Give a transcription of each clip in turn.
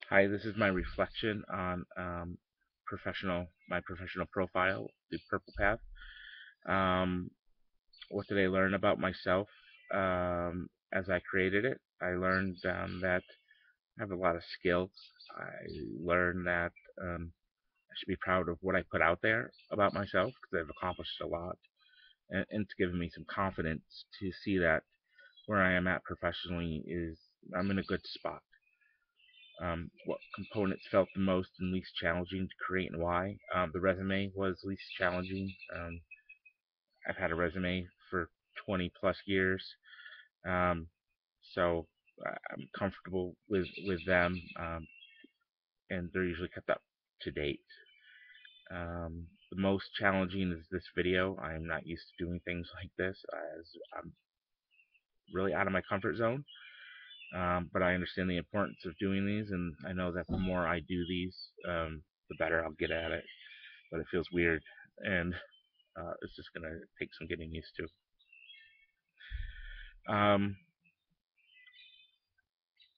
Hi, this is my reflection on my professional profile, the Purple Path. Um, what did I learn about myself as I created it? I learned that I have a lot of skills. I learned that I should be proud of what I put out there about myself because I've accomplished a lot, and it's given me some confidence to see that where I am at professionally is I'm in a good spot. What components felt the most and least challenging to create and why. The resume was least challenging. I've had a resume for 20 plus years, um, so I'm comfortable with them, and they're usually kept up to date. The most challenging is this video. I am not used to doing things like this, as I'm really out of my comfort zone. But I understand the importance of doing these, and I know that the more I do these, the better I'll get at it. But it feels weird, and it's just gonna take some getting used to.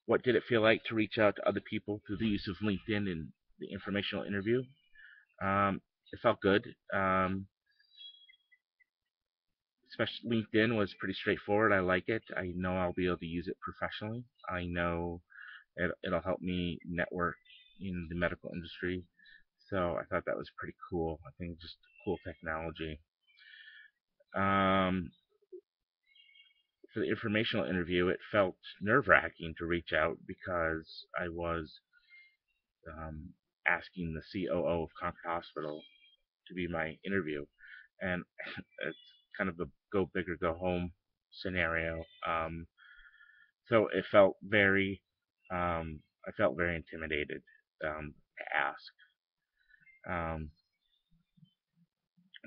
What did it feel like to reach out to other people through the use of LinkedIn and the informational interview? It felt good. Especially LinkedIn was pretty straightforward. I like it. I know I'll be able to use it professionally. I know it'll help me network in the medical industry. So I thought that was pretty cool. I think just cool technology. Um, for the informational interview, it felt nerve-wracking to reach out because I was um, asking the COO of Concord Hospital to be my interview, and it's kind of a go big or go home scenario. So it felt I felt very intimidated to ask,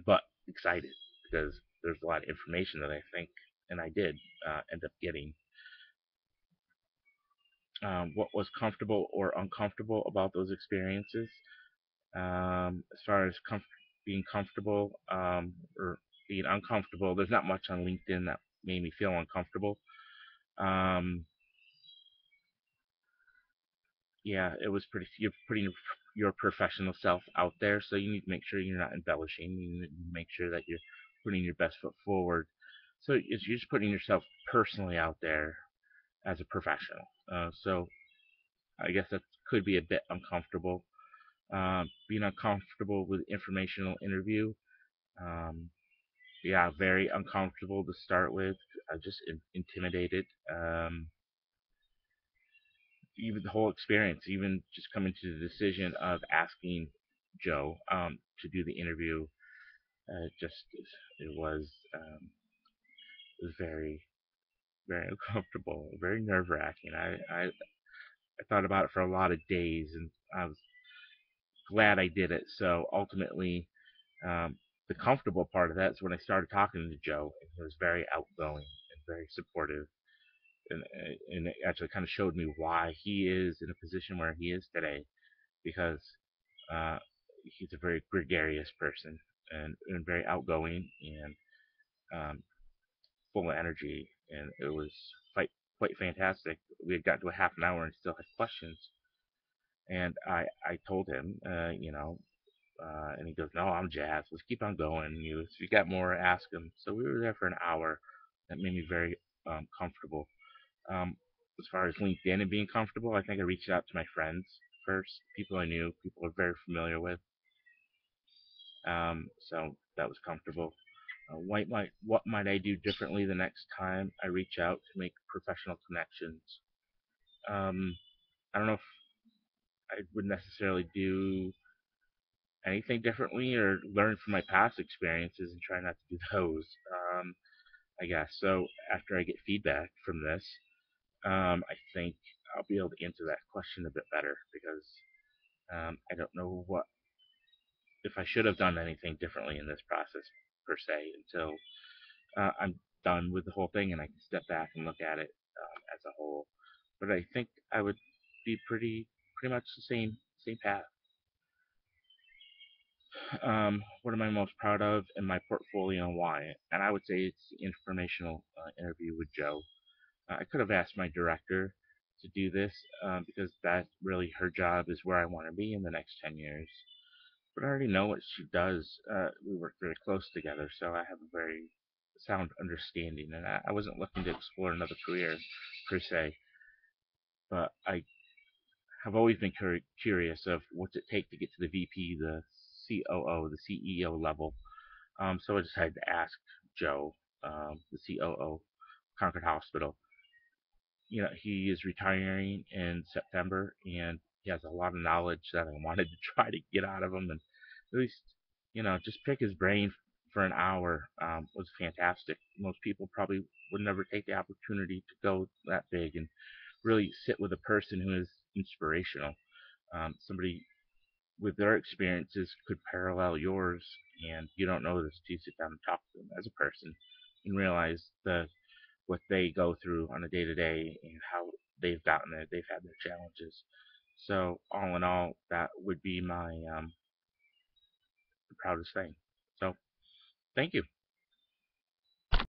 but excited because there's a lot of information that I think, and I did end up getting. What was comfortable or uncomfortable about those experiences? As far as being comfortable or being uncomfortable, there's not much on LinkedIn that made me feel uncomfortable. Um, yeah, it was pretty. You're putting your professional self out there, so you need to make sure you're not embellishing. You need to make sure that you're putting your best foot forward. So you're just putting yourself personally out there as a professional. So I guess that could be a bit uncomfortable. Being uncomfortable with informational interview. Um, yeah, very uncomfortable to start with. Just intimidated. Even the whole experience, even just coming to the decision of asking Joe to do the interview, just it was it was very uncomfortable, very nerve wracking. I thought about it for a lot of days, and I was glad I did it. So ultimately, um, the comfortable part of that is when I started talking to Joe, and he was very outgoing and very supportive, and it actually kind of showed me why he is in a position where he is today, because uh, he's a very gregarious person and very outgoing and full of energy, and it was quite fantastic. We had got to a half an hour and still had questions, and I told him, and he goes, "No, I'm jazzed. Let's keep on going. If you got more, ask him." So we were there for an hour. That made me very comfortable. Um, as far as LinkedIn and being comfortable, I think I reached out to my friends first, people I knew, people I'm very familiar with. So that was comfortable. What might I do differently the next time I reach out to make professional connections? Um, I don't know if I would necessarily do anything differently or learn from my past experiences and try not to do those. I guess so. After I get feedback from this, I think I'll be able to answer that question a bit better because I don't know what if I should have done anything differently in this process per se until I'm done with the whole thing and I can step back and look at it as a whole. But I think I would be pretty much the same path. What am I most proud of in my portfolio and why? And I would say it's the informational interview with Joe. I could have asked my director to do this because that really her job is where I want to be in the next 10 years. But I already know what she does. We work very close together, so I have a very sound understanding, and I wasn't looking to explore another career per se, but I have always been curious of what's it take to get to the VP, the COO, the CEO level. So I decided to ask Joe, the COO, Concord Hospital. He is retiring in September, and he has a lot of knowledge that I wanted to try to get out of him, and at least, just pick his brain for an hour was fantastic. Most people probably would never take the opportunity to go that big and really sit with a person who is inspirational. Somebody with their experiences could parallel yours, and you don't know this till you sit down and talk to them as a person and realize what they go through on a day to day and how they've gotten there. They've had their challenges. So all in all, that would be my proudest thing. So thank you.